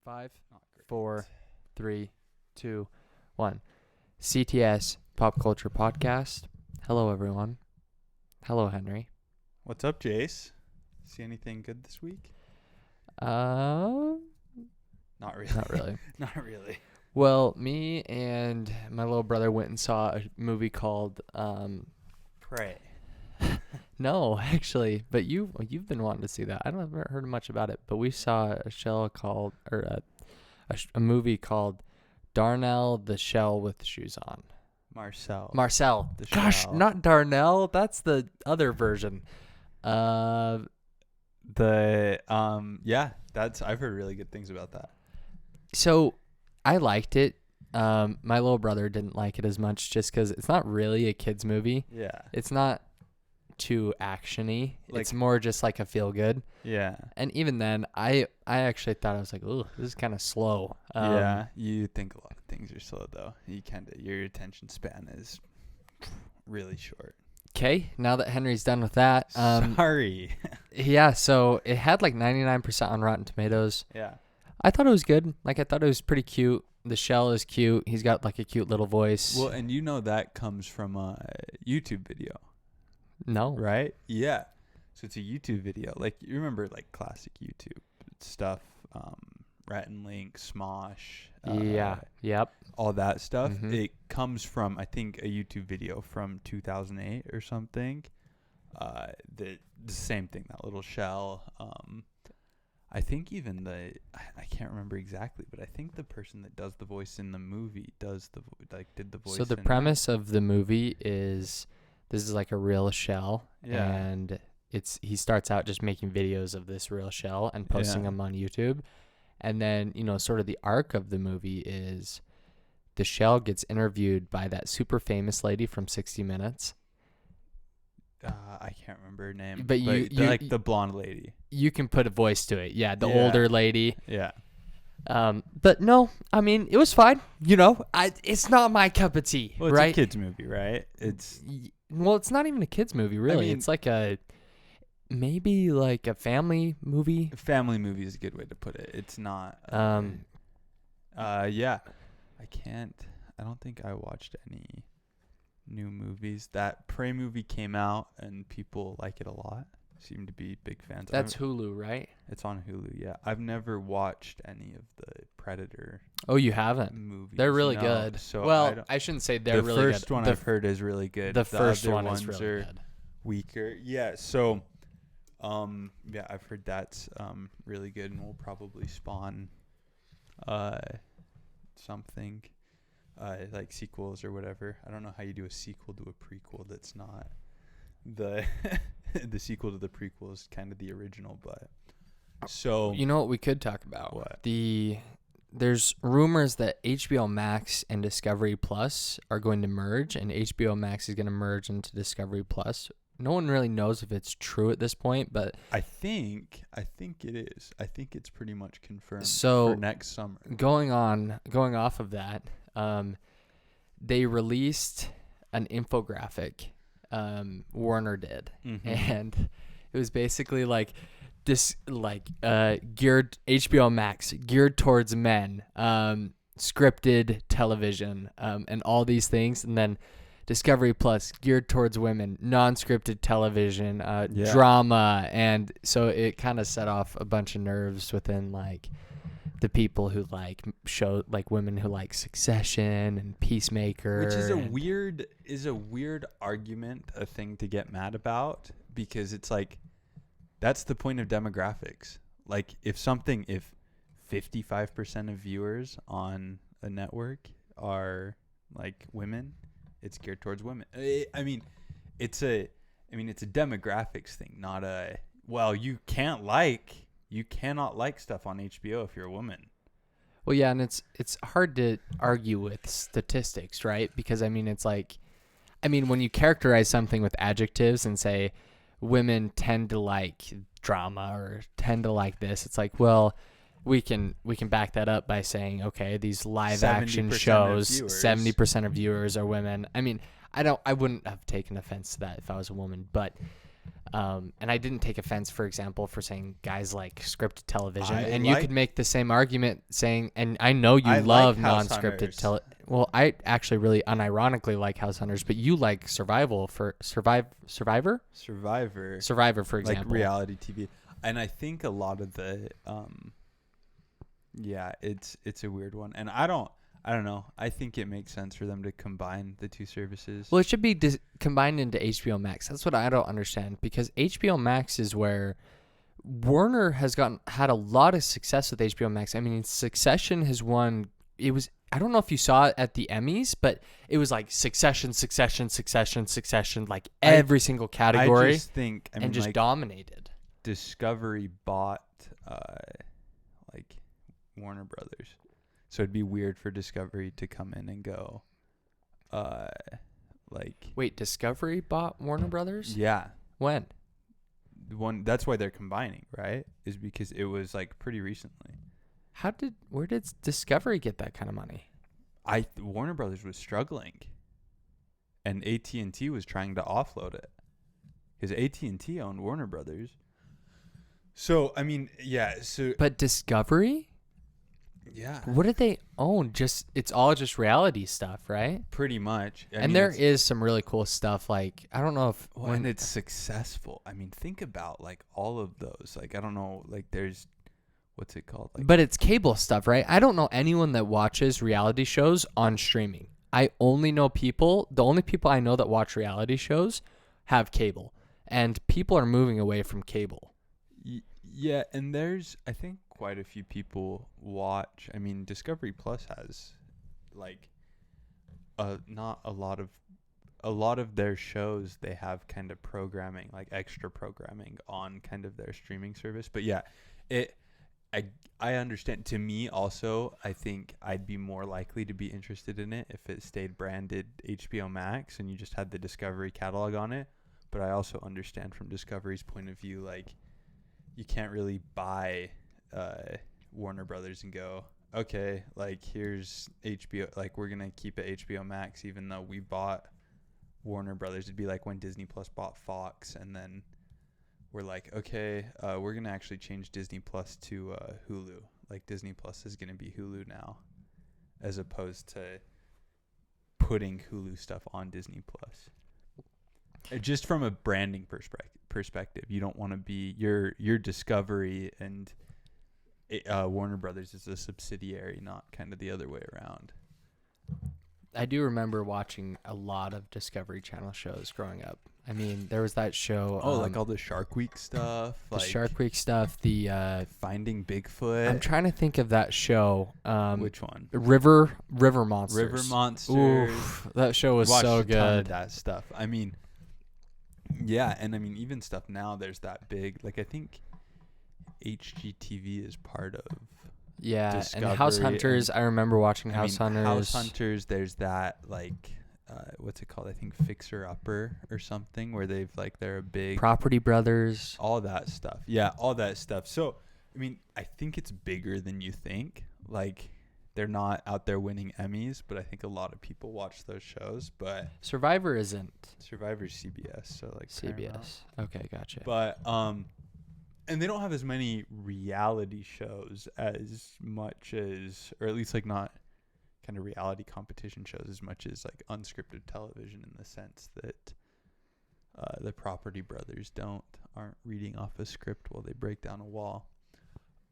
5, Not great. 4, 3, 2, 1. CTS Pop Culture Podcast. Hello, everyone. Hello, Henry. What's up, Jace? See anything good this week? Uh, Not really. Not really. Not really. Well, me and my little brother went and saw a movie called Pray. No, actually, but you've been wanting to see that. I don't have heard much about it, but we saw a movie called Darnell the Shell with Shoes On. Marcel. The Gosh, Shell. not Darnell. That's the other version. Yeah, I've heard really good things about that. So I liked it. My little brother didn't like it as much just because it's not really a kid's movie. Yeah. It's not too action-y. Like- It's more just like a feel-good. Yeah. And even then, I actually thought, I was like, "Ooh, this is kind of slow." Yeah. You think a lot of things are slow though. Your attention span is really short. Okay, now that Henry's done with that, Sorry. yeah. So it had like 99% on Rotten Tomatoes. Yeah. I thought it was good. Like, I thought it was pretty cute. The shell is cute. He's got like a cute little voice. Well, and you know that comes from a YouTube video, No. right? Yeah. So it's a YouTube video. Like, you remember like classic YouTube stuff, Rat and Link, Smosh. Yeah. Yep. All that stuff. Mhm. It comes from, I think, a YouTube video from 2008 or something. The same thing, that little shell. I think even I can't remember exactly, but I think the person that does the voice in the movie did the voice. So the in premise of the movie is this is like a real shell, Yeah. and he starts out just making videos of this real shell and posting Yeah. them on YouTube, and then sort of the arc of the movie is the shell gets interviewed by that super famous lady from 60 Minutes. I can't remember her name, But the blonde lady. You can put a voice to it, yeah, the Yeah. older lady. Yeah. But no, I mean it was fine. It's not my cup of tea, Well, it's right? a kids movie, right? It's Well, it's not even a kids movie, really. mean- It's like maybe like a family movie. a family movie is a good way to put it. It's not. Yeah. I don't think I watched any new movies. That Prey movie came out and people like it a lot. Seem to be big fans. That's Hulu, right? It's on Hulu. Yeah, I've never watched any of the Predator Oh, you haven't? movies. They're really No, good. So Well, I shouldn't say they're the really good. first one I've heard is really good. The first other one is ones really are good. weaker. Yeah. So, yeah, I've heard that's really good, and will probably spawn something like sequels or whatever. I don't know how you do a sequel to a prequel that's not the the sequel to the prequel is kind of the original, but so You know what we could talk about? What? There's rumors that HBO Max and Discovery Plus are going to merge, and HBO Max is going to merge into Discovery Plus. No one really knows if it's true at this point, but I think it is. I think it's pretty much confirmed So- for next summer. going off of that, they released an infographic. Warner did, Mhm. and it was basically like this, geared HBO Max, geared towards men, scripted television, and all these things, and then Discovery Plus, geared towards women, non-scripted television, Yeah. drama, and so it kind of set off a bunch of nerves within the people who women who like Succession and Peacemaker, Which is and- a weird argument, a thing to get mad about, because it's like that's the point of demographics. Like if 55% of viewers on a network are like women, it's geared towards women. I mean, it's a demographics thing, not a you cannot like stuff on HBO if you're a woman. Well, yeah, and it's hard to argue with statistics, right? Because it's like, when you characterize something with adjectives and say women tend to like drama or tend to like this, it's like, well, we can back that up by saying, okay, these live action 70% of shows, viewers. 70% of viewers are women. I wouldn't have taken offense to that if I was a woman, but And I didn't take offense, for example, for saying guys like scripted television. I And you could make the same argument saying, and I know you I love like House non-scripted Hunters. Well, I actually really unironically like House Hunters, but you like Survivor, for Survivor, for like example. reality TV. And I think a lot of the yeah, it's a weird one. And I don't know. I think it makes sense for them to combine the two services. Well, it should be combined into HBO Max. That's what I don't understand, because HBO Max is where Warner has had a lot of success with HBO Max. I mean, Succession has won. It was, I don't know if you saw it at the Emmys, but it was like Succession, like every single category, I just think, I mean, and just like, dominated. Discovery bought like Warner Brothers, so it'd be weird for Discovery to come in and go like, Wait, Discovery bought Warner Brothers? yeah, When? one. That's why they're combining, right? Is because it was like pretty recently. Where did Discovery get that kind of money? Warner Brothers was struggling, and AT&T was trying to offload it, because AT&T owned Warner Brothers. So I mean, yeah. So But Discovery? yeah, What did they own? It's all just reality stuff, right? pretty much. I And mean, there it's- is some really cool stuff. Like, I don't know if Well, and it's successful. I mean, think about like all of those. Like, I don't know, like there's, what's it called? Like, but it's cable stuff, right? I don't know anyone that watches reality shows on streaming. I only know the only people I know that watch reality shows have cable, and people are moving away from cable. yeah, and there's, I think, quite a few people watch. I mean, Discovery Plus has like not a lot of their shows. They have kind of programming, like extra programming on kind of their streaming service. But yeah, I understand. To me also, I think I'd be more likely to be interested in it if it stayed branded HBO Max and you just had the Discovery catalog on it. But I also understand from Discovery's point of view, like, you can't really buy Warner Brothers and go, okay, like, here's HBO, like, we're gonna keep it HBO Max even though we bought Warner Brothers. It'd be like when Disney Plus bought Fox, and then we're like, okay, we're gonna actually change Disney Plus to Hulu. Like, Disney Plus is gonna be Hulu now, as opposed to putting Hulu stuff on Disney Plus. Just from a branding perspective, you don't want to be your Discovery, and Warner Brothers is a subsidiary, not kind of the other way around. I do remember watching a lot of Discovery Channel shows growing up. I mean, there was that show. Like all the Shark Week stuff, the like Shark Week stuff. The Finding Bigfoot. I'm trying to think of that show. Which one? River Monsters. River Monsters. Oof, that show was Watched so a ton of good. that stuff. I mean, yeah, and I mean, even stuff now. There's that big, like, I think HGTV is part of. Yeah, and House Discovery, Hunters. I remember watching House Hunters. House Hunters. There's that, like, what's it called? I think Fixer Upper or something, where they're a big Property Brothers. all that stuff. Yeah, all that stuff. So, I mean, I think it's bigger than you think. Like, they're not out there winning Emmys, but I think a lot of people watch those shows. But Survivor isn't Survivor's CBS, so like CBS. Paramount. Okay, gotcha. But and they don't have as many reality shows as much as, or at least like not kind of reality competition shows as much as like unscripted television, in the sense that the Property Brothers aren't reading off a script while they break down a wall.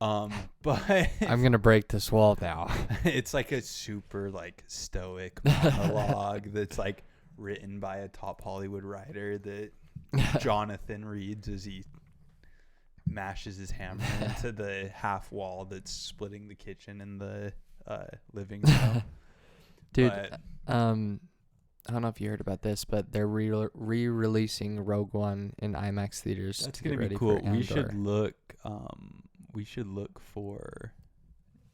But I'm gonna break this wall now. it's like a super like stoic monologue that's like written by a top Hollywood writer that Jonathan reads as he mashes his hammer into the half wall that's splitting the kitchen and the living room. Dude, But I don't know if you heard about this, but they're re-releasing Rogue One in IMAX theaters. that's to gonna get be ready cool. for Andor. We should look for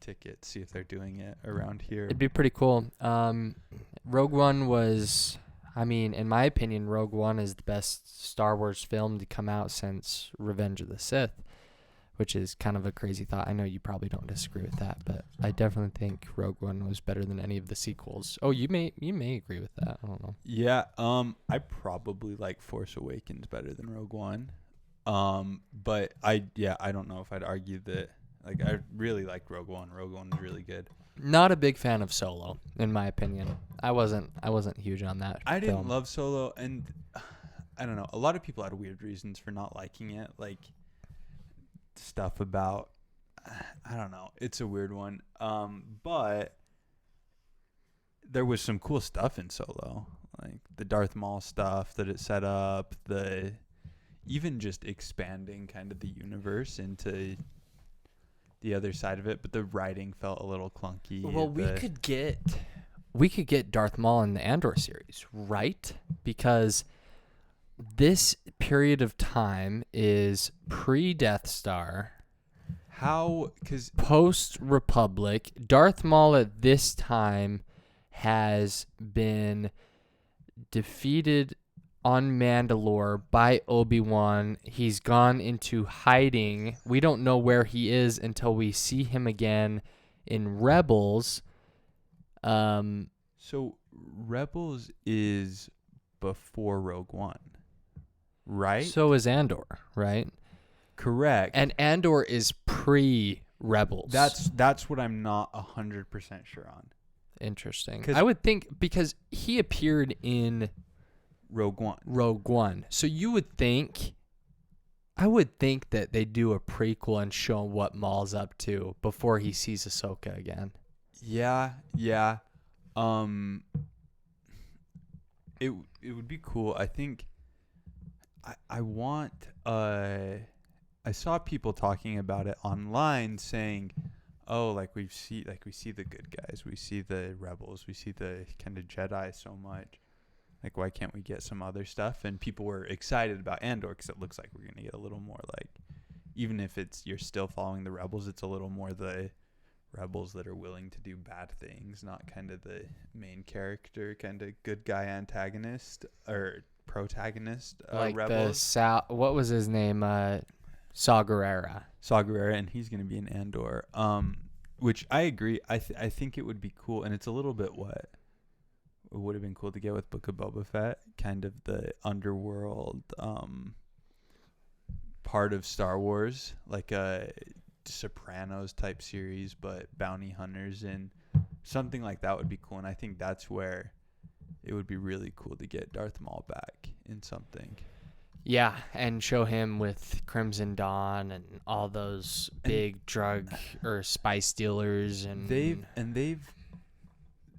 tickets, see if they're doing it around here. It'd be pretty cool. Rogue One was, I mean, in my opinion, Rogue One is the best Star Wars film to come out since Revenge of the Sith, which is kind of a crazy thought. I know you probably don't disagree with that, but I definitely think Rogue One was better than any of the sequels. Oh, you may agree with that. I don't know. Yeah, I probably like Force Awakens better than Rogue One. But I don't know if I'd argue that. Like, I really liked Rogue One. Rogue One was really good. Not a big fan of Solo, in my opinion. I wasn't huge on that. I didn't film. love Solo, and I don't know. A lot of people had weird reasons for not liking it, like stuff about. I don't know. It's a weird one. But there was some cool stuff in Solo, like the Darth Maul stuff that it set up, the even just expanding kind of the universe into the other side of it, but the writing felt a little clunky. Well, we could get Darth Maul in the Andor series, right? Because this period of time is pre-Death Star, how, because post-Republic. Darth Maul at this time has been defeated on Mandalore by Obi-Wan. He's gone into hiding. We don't know where he is until we see him again in Rebels. So Rebels is before Rogue One, right? So is Andor, right? Correct. And Andor is pre-Rebels. That's what I'm not 100% sure on. Interesting. 'Cause- I would think because he appeared in Rogue One. Rogue One. So I would think that they do a prequel and show what Maul's up to before he sees Ahsoka again. Yeah. It would be cool. I think I want I saw people talking about it online saying, "Oh, like we see the good guys, we see the rebels, we see the kind of Jedi so much. Like, why can't we get some other stuff?" And people were excited about Andor because it looks like we're gonna get a little more, like, even if you're still following the rebels, it's a little more the rebels that are willing to do bad things, not kind of the main character, kind of good guy antagonist or protagonist. Like Rebels. what was his name? Saw Gerrera. Saw Gerrera, and he's going to be in Andor. Which I agree. I think it would be cool, and it's a little bit what it would have been cool to get with Book of Boba Fett, kind of the underworld part of Star Wars, like a Sopranos type series, but bounty hunters, and something like that would be cool. And I think that's where it would be really cool to get Darth Maul back in something. Yeah, and show him with Crimson Dawn and all those big drug or spice dealers, and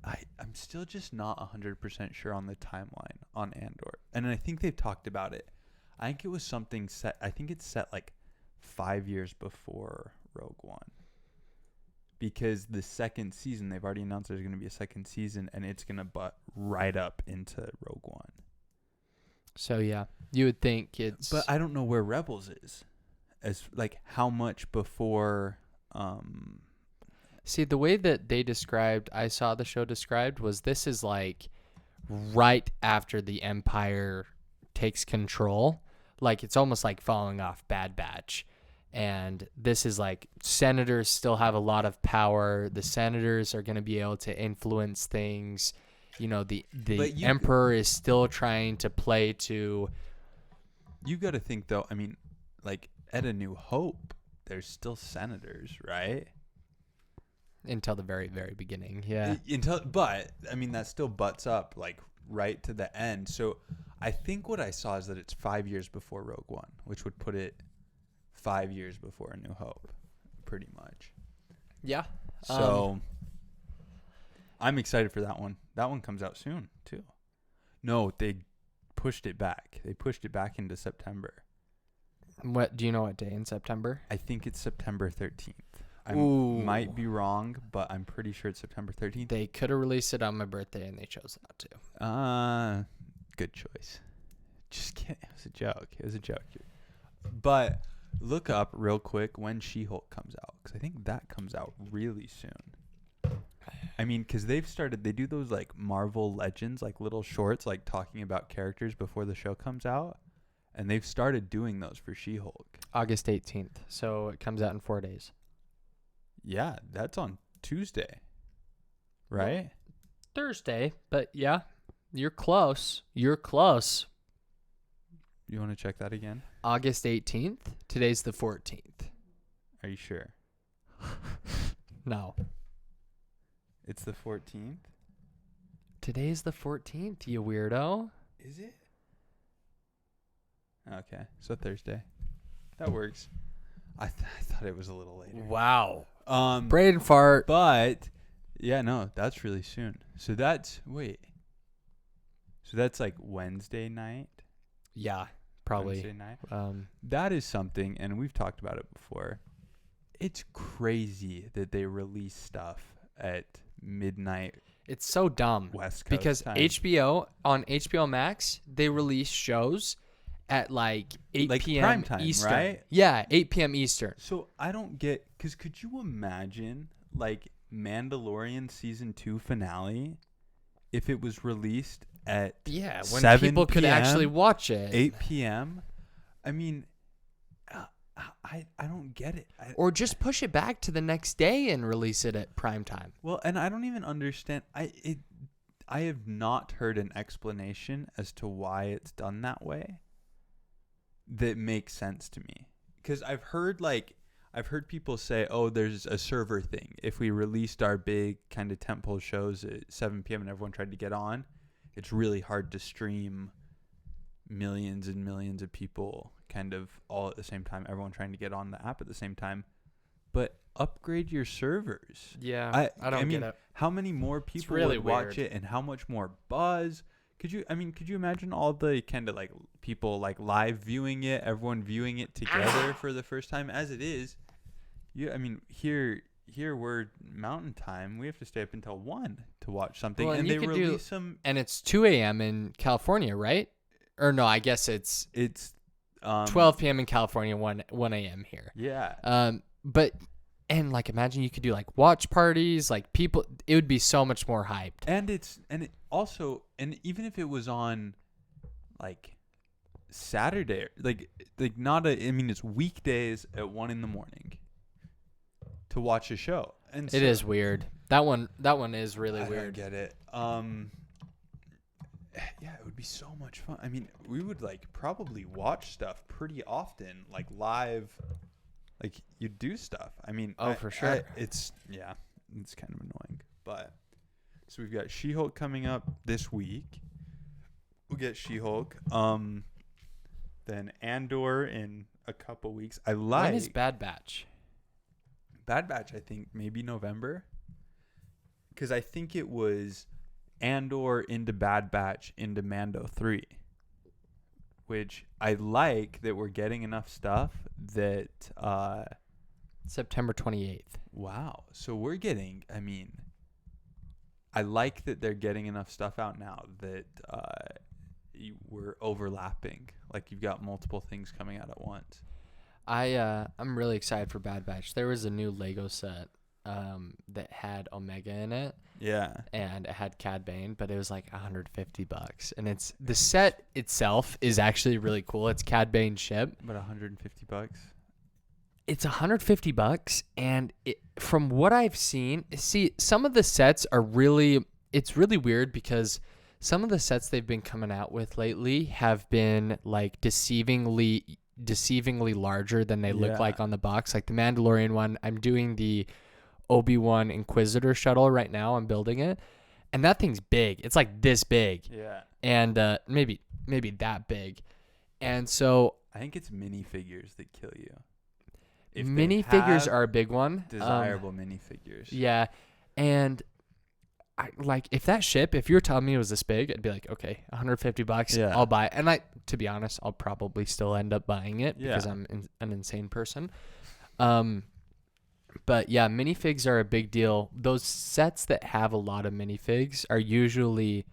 I'm still just not 100% sure on the timeline on Andor, and I think they've talked about it. I think it was something set. I think it's set like 5 years before Rogue One, because the second season, they've already announced there's going to be a second season, and it's going to butt right up into Rogue One. So yeah, you would think it's. But I don't know where Rebels is, as like how much before. See, the way that I saw the show described was this is like right after the Empire takes control. Like it's almost like falling off Bad Batch. And this is like senators still have a lot of power. The senators are going to be able to influence things. You know, the Emperor is still trying to play to. You got to think, though, I mean, like at A New Hope, there's still senators, right? Until the very, very beginning, yeah. But, I mean, that still butts up, like, right to the end. So I think what I saw is that it's 5 years before Rogue One, which would put it 5 years before A New Hope, pretty much. Yeah. So I'm excited for that one. That one comes out soon, too. No, they pushed it back. They pushed it back into September. What do you know what day in September? I think it's September 13th. I Ooh. might be wrong, but I'm pretty sure it's September 13th. They could have released it on my birthday, and they chose not to. Good choice. Just kidding. It was a joke. But look up real quick when She-Hulk comes out, because I think that comes out really soon. I mean, because they do those like Marvel Legends, like little shorts, like talking about characters before the show comes out. And they've started doing those for She-Hulk. August 18th. So it comes out in 4 days. Yeah, that's on Tuesday. Right? Well, Thursday, but yeah, you're close. You want to check that again? August 18th. Today's the 14th. Are you sure? No. It's the 14th? Today's the 14th, you weirdo. Is it? Okay, so Thursday. That works. I thought it was a little later. Wow. Um, Brain fart. but yeah, no, that's really soon. So that's So that's like Wednesday night. Yeah, probably. Wednesday night. That is something, and we've talked about it before. It's crazy that they release stuff at midnight It's so dumb. West Coast Because time. HBO, on HBO Max, they release shows at like 8 Like p.m. prime time, Eastern. right? Yeah, 8 p.m. Eastern. So I don't get, because could you imagine like Mandalorian season 2 finale if it was released at Yeah, when 7 people could p.m., actually watch it. 8 p.m.? I mean, I don't get it. Or just push it back to the next day and release it at prime time. Well, and I don't even understand. I have not heard an explanation as to why it's done that way that makes sense to me. Because I've heard people say, oh, there's a server thing. If we released our big kind of tentpole shows at 7 p.m. and everyone tried to get on, it's really hard to stream millions and millions of people kind of all at the same time, everyone trying to get on the app at the same time. But upgrade your servers. Yeah, I don't mean, get it. how many more people really would watch weird. it, and how much more buzz? Could you imagine all the kind of like people like live viewing it, everyone viewing it together for the first time? As it is, here we're Mountain Time. We have to stay up until 1 to watch something, Well, and and you they could release some. And it's 2 a.m. in California, right? Or no, I guess it's 12 p.m. in California, 1 a.m. here. Yeah. But like imagine you could do like watch parties, like people. It would be so much more hyped. And even if it was on like Saturday, like it's weekdays at 1 a.m. to watch a show. And It is weird. That one is really I weird. don't get it. Yeah, it would be so much fun. I mean, we would like probably watch stuff pretty often, like live. Like you do stuff. I mean, For sure. It's kind of annoying. But so we've got She-Hulk coming up this week. We'll get She-Hulk. Then Andor in a couple weeks. When is Bad Batch? Bad Batch, I think maybe November. Because I think it was Andor into Bad Batch into Mando 3. Which I like that we're getting enough stuff that... September 28th. Wow. So we're getting... I like that they're getting enough stuff out now that we're overlapping. Like you've got multiple things coming out at once. I'm really excited for Bad Batch. There was a new Lego set that had Omega in it. Yeah. And it had Cad Bane, but it was like $150. And it's the set itself is actually really cool. It's Cad Bane's ship. But $150? It's $150, and from what I've seen, some of the sets are it's really weird because some of the sets they've been coming out with lately have been like deceivingly larger than they look like on the box. Like the Mandalorian one, I'm doing the Obi-Wan Inquisitor shuttle right now. I'm building it, and that thing's big. It's like this big. Yeah. And maybe that big. And so I think it's minifigures that kill you. Minifigures are a big one. Desirable minifigures. Yeah, and I like if you were telling me it was this big, I'd be like, okay, $150. Yeah. I'll buy it. And to be honest, I'll probably still end up buying it because Yeah. I'm an insane person. But yeah, minifigs are a big deal. Those sets that have a lot of minifigs are usually.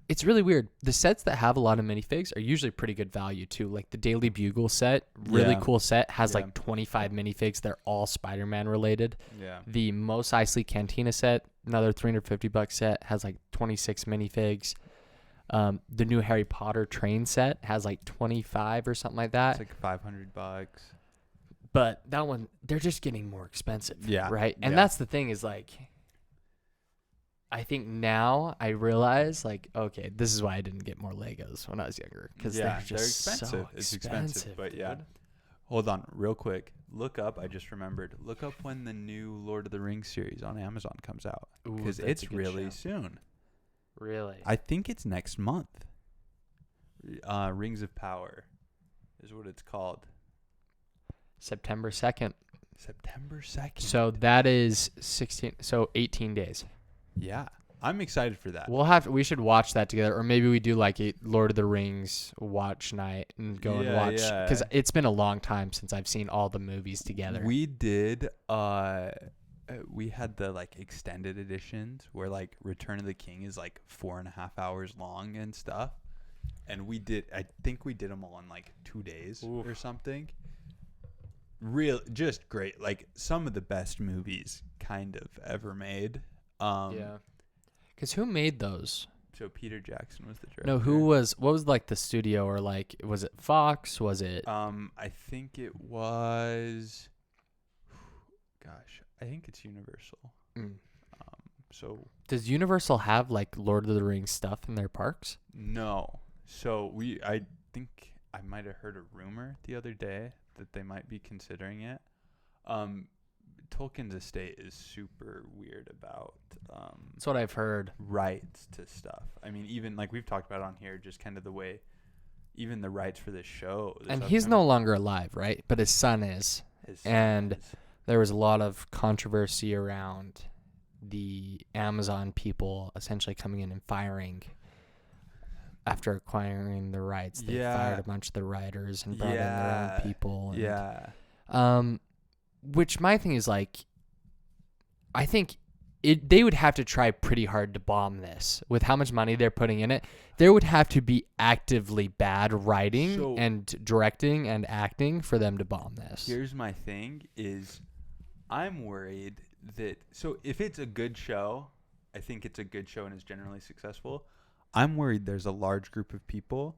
It's really weird. The sets that have a lot of minifigs are usually pretty good value too. Like the Daily Bugle set, really cool set, has like 25 minifigs. They're all Spider-Man related. Yeah. The Mos Eisley Cantina set, another $350 set, has like 26 minifigs. The new Harry Potter train set has like 25 or something like that. It's like $500. But that one, they're just getting more expensive. Yeah. Right? And Yeah. that's the thing is like, I think now I realize, like, okay, this is why I didn't get more Legos when I was younger, because they're just expensive. so It's expensive, but yeah. dude. Hold on, real quick. Look up. I just remembered. Look up when the new Lord of the Rings series on Amazon comes out, Ooh, because that's a it's good really show. soon. Really? I think it's next month. Rings of Power is what it's called. September 2nd. September 2nd. So that is 18 days. Yeah, I'm excited for that. We should watch that together, or maybe we do like a Lord of the Rings watch night and go and Yeah, watch, yeah. because it's been a long time since I've seen all the movies together. We did. We had the like extended editions where like Return of the King is like 4.5 hours long and stuff, and we did. I think we did them all in like 2 days or something. Just great. Like some of the best movies kind of ever made. Yeah. Because who made those? So Peter Jackson was the director. No, what was like the studio, or like, was it Fox? Was it? I think it was. Gosh, I think it's Universal. So Does Universal have like Lord of the Rings stuff in their parks? no. So I think I might have heard a rumor the other day that they might be considering it. Tolkien's estate is super weird about That's what I've heard. rights to stuff. I mean, even like we've talked about on here, just kind of the way, even the rights for this show. And he's no longer alive, right? But his son is. And there was a lot of controversy around the Amazon people essentially coming in and firing after acquiring the rights. They fired a bunch of the writers and brought in their own people. And, which my thing is like, I think they would have to try pretty hard to bomb this with how much money they're putting in it. There would have to be actively bad writing and directing and acting for them to bomb this. Here's my thing is I'm worried that, so if it's a good show, I think it's a good show and is generally successful. I'm worried there's a large group of people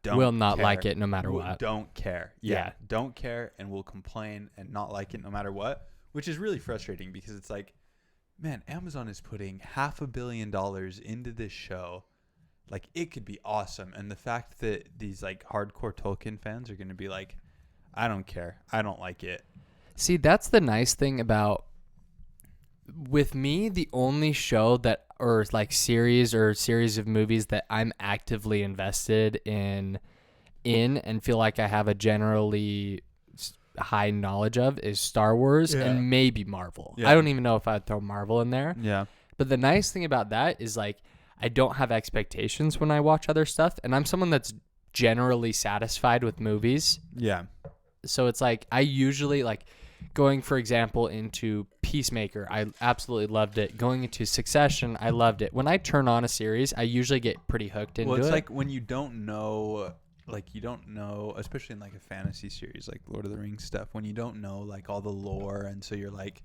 that will not like it no matter what. Don't care. Yeah, don't care and will complain and not like it no matter what, which is really frustrating because it's like, man, Amazon is putting $500 million into this show. Like, it could be awesome. And the fact that these like hardcore Tolkien fans are going to be like, I don't care. I don't like it. See, that's the nice thing about, with me, the only show that, or like series of movies that I'm actively invested in and feel like I have a generally high knowledge of is Star Wars and maybe Marvel. I don't even know if I'd throw Marvel in there. Yeah. But the nice thing about that is like, I don't have expectations when I watch other stuff, and I'm someone that's generally satisfied with movies. Yeah. So it's like, I usually like going, for example, into Peacemaker. I absolutely loved it. Going into Succession, I loved it. When I turn on a series, I usually get pretty hooked into it. Well, it's like when you don't know, especially in like a fantasy series like Lord of the Rings stuff, when you don't know like all the lore, and so you're like,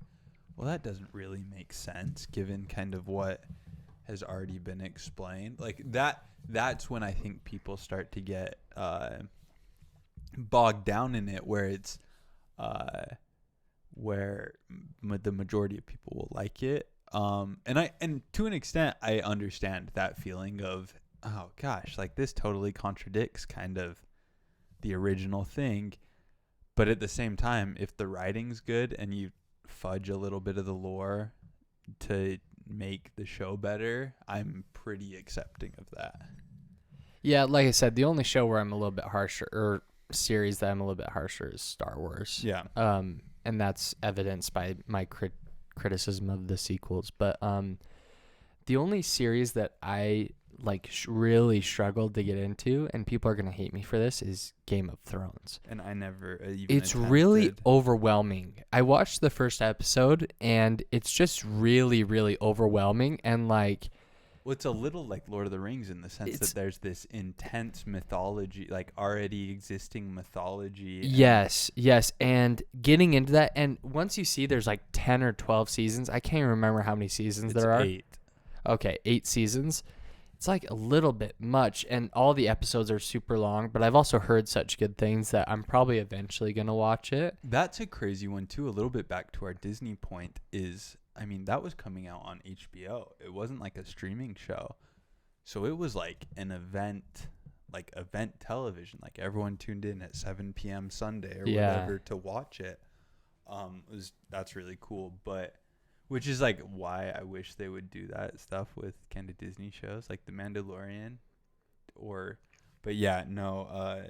well, that doesn't really make sense given kind of what has already been explained. Like that's when I think people start to get bogged down in it, where it's the majority of people will like it. And to an extent, I understand that feeling of, oh gosh, like this totally contradicts kind of the original thing. But at the same time, if the writing's good and you fudge a little bit of the lore to make the show better, I'm pretty accepting of that. Yeah, like I said, the only show where I'm a little bit harsher, or series that I'm a little bit harsher, is Star Wars. Yeah. And that's evidenced by my criticism of the sequels. But the only series that I like really struggled to get into, and people are gonna hate me for this, is Game of Thrones. And I never even It's attempted. really overwhelming. I watched the first episode, and it's just really, really overwhelming. And like, well, it's a little like Lord of the Rings in the sense that there's this intense mythology, like already existing mythology. Yes. And getting into that, and once you see there's like 10 or 12 seasons, I can't even remember how many seasons there are. 8. Okay, 8 seasons. It's like a little bit much, and all the episodes are super long, but I've also heard such good things that I'm probably eventually going to watch it. That's a crazy one too. A little bit back to our Disney point is I mean, that was coming out on HBO. It wasn't like a streaming show. So it was like an event, like event television. Like everyone tuned in at 7 p.m. Sunday or whatever to watch it. That's really cool. But which is like why I wish they would do that stuff with kind of Disney shows like The Mandalorian but yeah, no,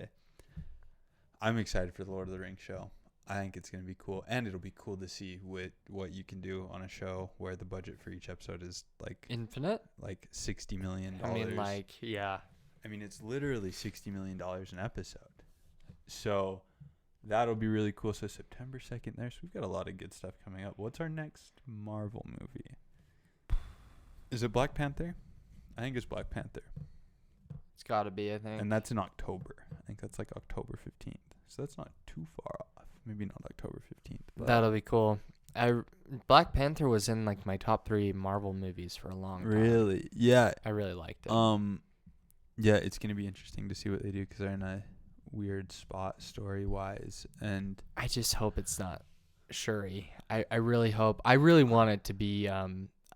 I'm excited for the Lord of the Rings show. I think it's going to be cool, and it'll be cool to see what you can do on a show where the budget for each episode is like infinite, like $60 million. I mean, like, yeah. I mean, it's literally $60 million an episode. So that'll be really cool. So September 2nd there. So we've got a lot of good stuff coming up. What's our next Marvel movie? Is it Black Panther? I think it's Black Panther. It's got to be, I think. And that's in October. I think that's like October 15th. So that's not too far off. Maybe not October 15th. But that'll be cool. Black Panther was in like my top 3 Marvel movies for a long time. Really? Yeah. I really liked it. Yeah, it's going to be interesting to see what they do because they're in a weird spot story-wise. And I just hope it's not Shuri. I really hope. I really want it to be...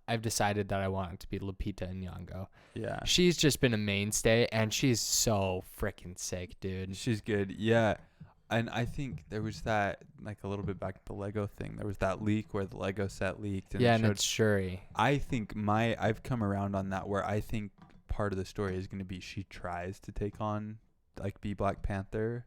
I've decided that I want it to be Lupita Nyong'o. Yeah. She's just been a mainstay, and she's so freaking sick, dude. She's good. Yeah. And I think there was that, like a little bit back to the Lego thing, there was that leak where the Lego set leaked. And and it's Shuri. I think I've come around on that where I think part of the story is going to be she tries to take on, like, be Black Panther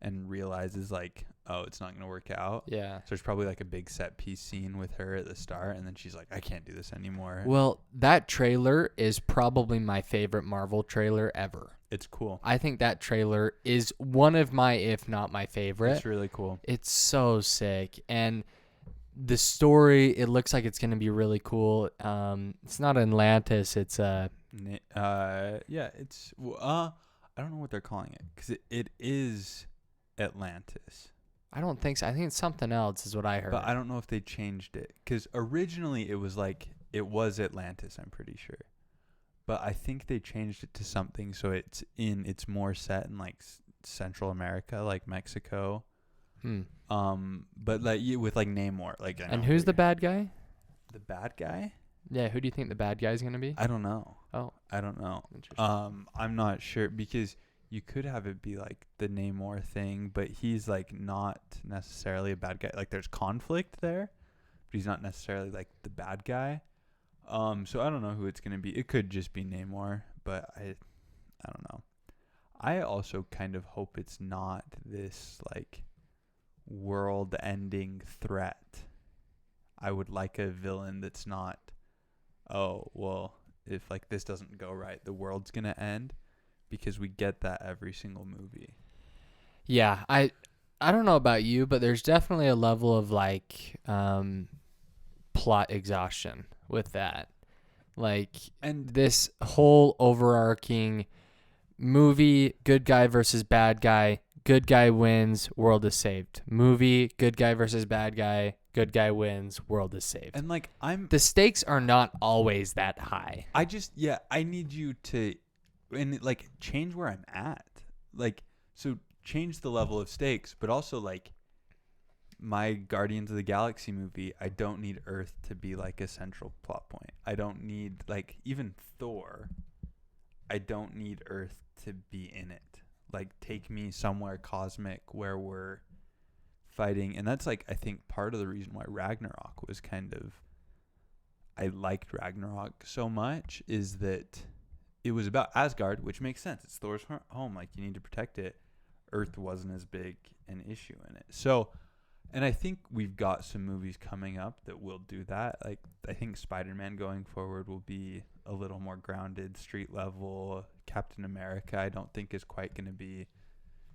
and realizes, like, oh, it's not going to work out. Yeah. So there's probably, like, a big set piece scene with her at the start, and then she's like, I can't do this anymore. Well, that trailer is probably my favorite Marvel trailer ever. It's cool. I think that trailer is one of my, if not my favorite. It's really cool. It's so sick. And the story, it looks like it's going to be really cool. It's not Atlantis. It's yeah, it's I don't know what they're calling it because it is Atlantis. I don't think so. I think it's something else is what I heard. But I don't know if they changed it because originally it was was Atlantis, I'm pretty sure. But I think they changed it to something so it's more set in like Central America, like Mexico. But like with like Namor, like. And who's the bad guy? The bad guy? Yeah, who do you think the bad guy is going to be? I don't know. Oh, I don't know. Interesting. I'm not sure because you could have it be like the Namor thing, but he's like not necessarily a bad guy. Like there's conflict there, but he's not necessarily like the bad guy. So I don't know who it's going to be. It could just be Namor, but I don't know. I also kind of hope it's not this like world-ending threat. I would like a villain that's not, oh, well, if like this doesn't go right, the world's going to end, because we get that every single movie. Yeah, I don't know about you, but there's definitely a level of like plot exhaustion with that. Like, and this whole overarching movie, good guy versus bad guy, good guy wins, world is saved. Movie, good guy versus bad guy, good guy wins, world is saved. And like the stakes are not always that high. I need you to like change where I'm at. Like, so change the level of stakes, but also like my Guardians of the Galaxy movie, I don't need Earth to be like a central plot point. I don't need, like, even Thor, I don't need Earth to be in it. Like, take me somewhere cosmic where we're fighting. And that's like, I think part of the reason why Ragnarok was kind of, I liked Ragnarok so much, is that it was about Asgard, which makes sense. It's Thor's home. Like, you need to protect it. Earth wasn't as big an issue in it. So, and I think we've got some movies coming up that will do that. Like, I think Spider-Man going forward will be a little more grounded, street level. Captain America, I don't think is quite going to be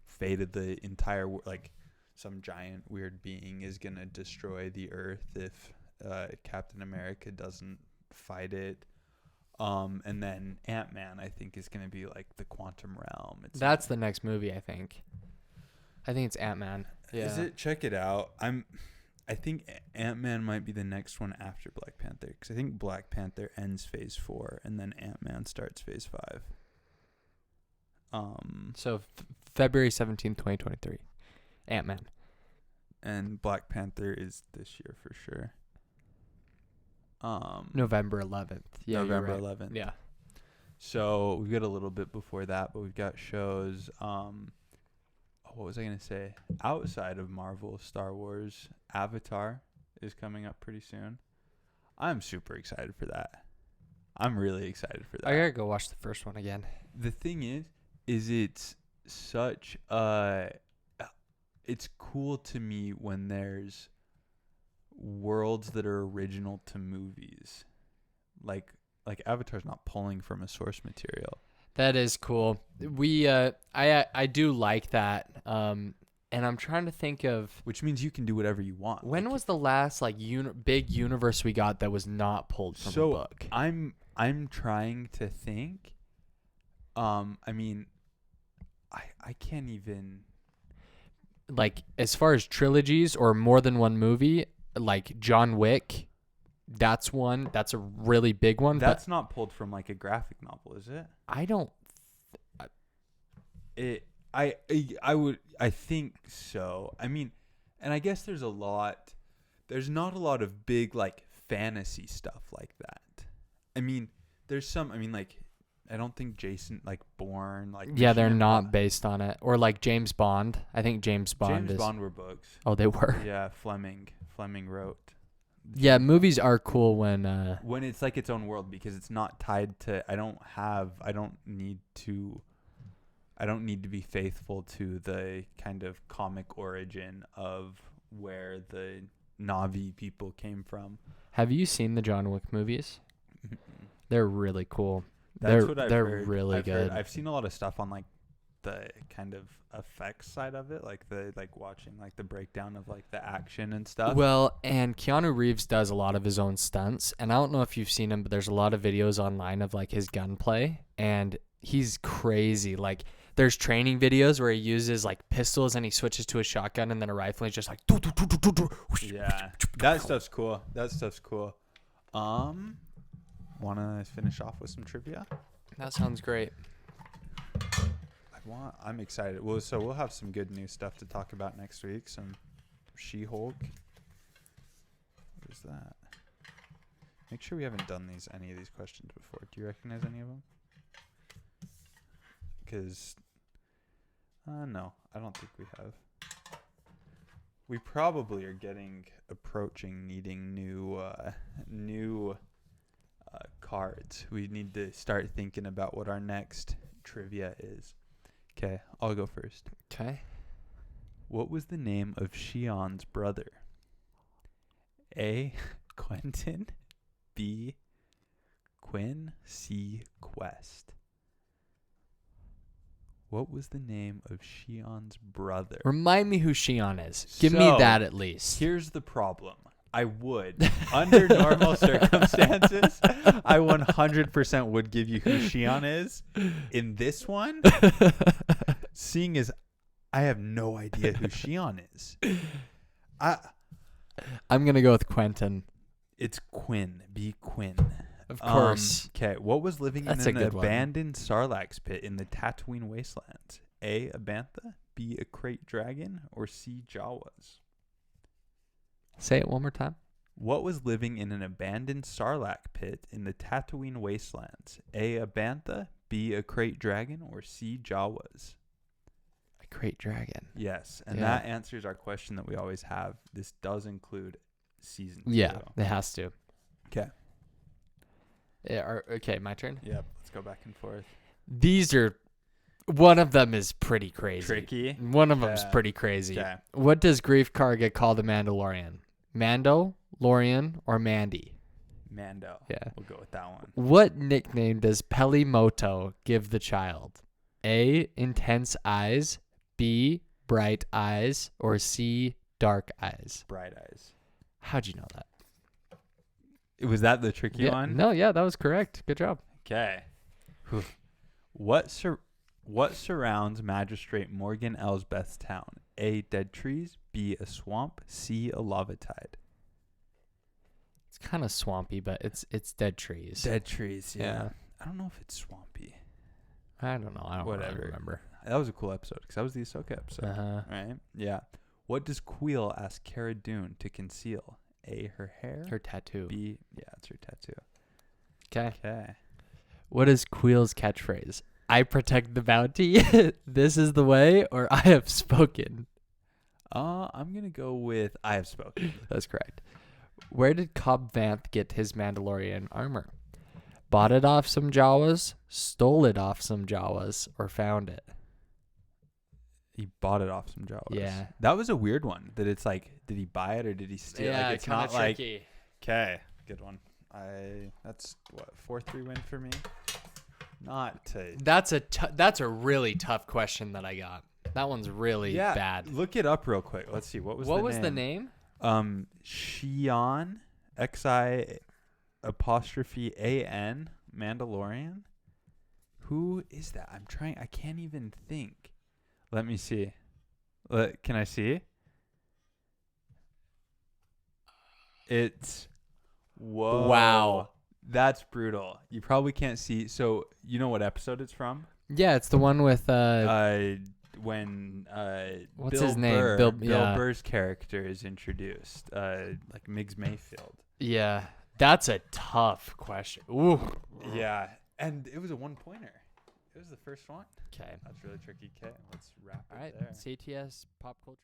fated the entire like some giant weird being is going to destroy the Earth if Captain America doesn't fight it. And then Ant-Man, I think, is going to be like the quantum realm. That's the next movie, I think. I think it's Ant-Man. Yeah. Is it? Check it out. I think Ant-Man might be the next one after Black Panther, because I think Black Panther ends Phase 4 and then Ant-Man starts Phase 5. So February 17th, 2023. Ant-Man. And Black Panther is this year for sure. November 11th. Yeah, November you're right. 11th. Yeah. So we've got a little bit before that, but we've got shows. What was I gonna say? Outside of Marvel, Star Wars, Avatar is coming up pretty soon. I'm super excited for that. I'm really excited for that. I gotta go watch the first one again. The thing is it's such it's cool to me when there's worlds that are original to movies. Like Avatar's not pulling from a source material. That is cool. I do like that. And I'm trying to think of Which means you can do whatever you want. when was the last like big universe we got that was not pulled from a book. I'm trying to think. I mean, I can't even. Like as far as trilogies or more than one movie, like John Wick, that's one. That's a really big one. That's not pulled from like a graphic novel, is it? I don't. I think so. I mean, and I guess there's not a lot of big like fantasy stuff like that. I mean, there's some. I mean, like I don't think Jason like Bourne like. Yeah, they're Mission not Impo- based on it. Or like James Bond. I think James Bond is. Bond were books. Oh, they were. Yeah, Fleming wrote. Yeah, movies are cool when. When it's like its own world because it's not tied to. I don't need to be faithful to the kind of comic origin of where the Na'vi people came from. Have you seen the John Wick movies? They're really cool. That's what I've they're heard. really good. I've seen a lot of stuff on like the kind of effects side of it, like the watching like the breakdown of like the action and stuff. Well, and Keanu Reeves does a lot of his own stunts, and I don't know if you've seen him, but there's a lot of videos online of like his gunplay, and he's crazy. Like there's training videos where he uses like pistols and he switches to a shotgun and then a rifle. And he's just like, Yeah, that stuff's cool. Want to finish off with some trivia? That sounds great. I'm excited. Well, so we'll have some good new stuff to talk about next week. Some She-Hulk. What is that? Make sure we haven't done any of these questions before. Do you recognize any of them? Because, no, I don't think we have. We probably are approaching needing new cards. We need to start thinking about what our next trivia is. Okay, I'll go first. Okay. What was the name of Shion's brother? A. Quentin. B. Quinn. C. Quest. What was the name of Shion's brother? Remind me who Shion is. Give me that at least. Here's the problem. I would, under normal circumstances, I 100% would give you who Shion is. In this one, seeing as I have no idea who Shion is, I'm gonna go with Quentin. It's Quinn. B. Quinn. Of course. Okay. What was living That's in a an good one. abandoned Sarlacc pit in the Tatooine wastelands? A. A bantha. B. A crate dragon. Or C. Jawas. Say it one more time. What was living in an abandoned Sarlacc pit in the Tatooine wastelands? A. A bantha. B. A crate dragon. Or C. Jawas. A crate dragon. Yes. And Yeah. that answers our question that we always have. This does include season 2. Yeah, it has to. Okay. Okay, my turn. Yep. Let's go back and forth. These are. One of them is pretty crazy. Tricky. One of them's Yeah. pretty crazy. Okay. What does Grief Karga call the Mandalorian? Mando, Lorian, or Mandy? Mando. Yeah. We'll go with that one. What nickname does Pelimoto give the child? A. Intense eyes. B. Bright eyes. Or C. Dark eyes. Bright eyes. How'd you know that? Was that the tricky one? No, yeah, that was correct. Good job. Okay. What surrounds Magistrate Morgan Elsbeth's town? A. Dead trees. B. A swamp. C. A lava tide. It's kind of swampy, but it's dead trees. Dead trees. Yeah. Yeah. I don't know if it's swampy. I don't know. I don't Whatever. really remember. That was a cool episode because that was the Ahsoka episode. Uh-huh. Right? Yeah. What does Queel ask Cara Dune to conceal? A, her hair. Her tattoo. B, yeah, it's her tattoo. Okay. Okay. What is Queel's catchphrase? I protect the bounty. This is the way, or I have spoken. I'm gonna go with I have spoken. That's correct. Where did Cobb Vanth get his Mandalorian armor? Bought it off some Jawas, stole it off some Jawas, or found it? He bought it off some Jawas. Yeah. That was a weird one. That it's like, did he buy it or did he steal? Yeah, like, it's not like. tricky. Okay, good one. That's what 4-3 win for me. Not to. That's a really tough question that I got. That one's really bad. Look it up real quick. Let's see. What was the name? Xi'an, Xi apostrophe AN Mandalorian. Who is that? I can't even think. Let me see. Can I see? It's whoa. Wow. That's brutal. You probably can't see. So you know what episode it's from? Yeah, it's the one with When what's Bill his name? Burr, Bill Burr's character is introduced, like Miggs Mayfield. Yeah, that's a tough question. Ooh. Yeah, and it was a 1-pointer. It was the first one. Okay. That's really tricky. Okay, let's wrap All it right. there. CTS pop culture.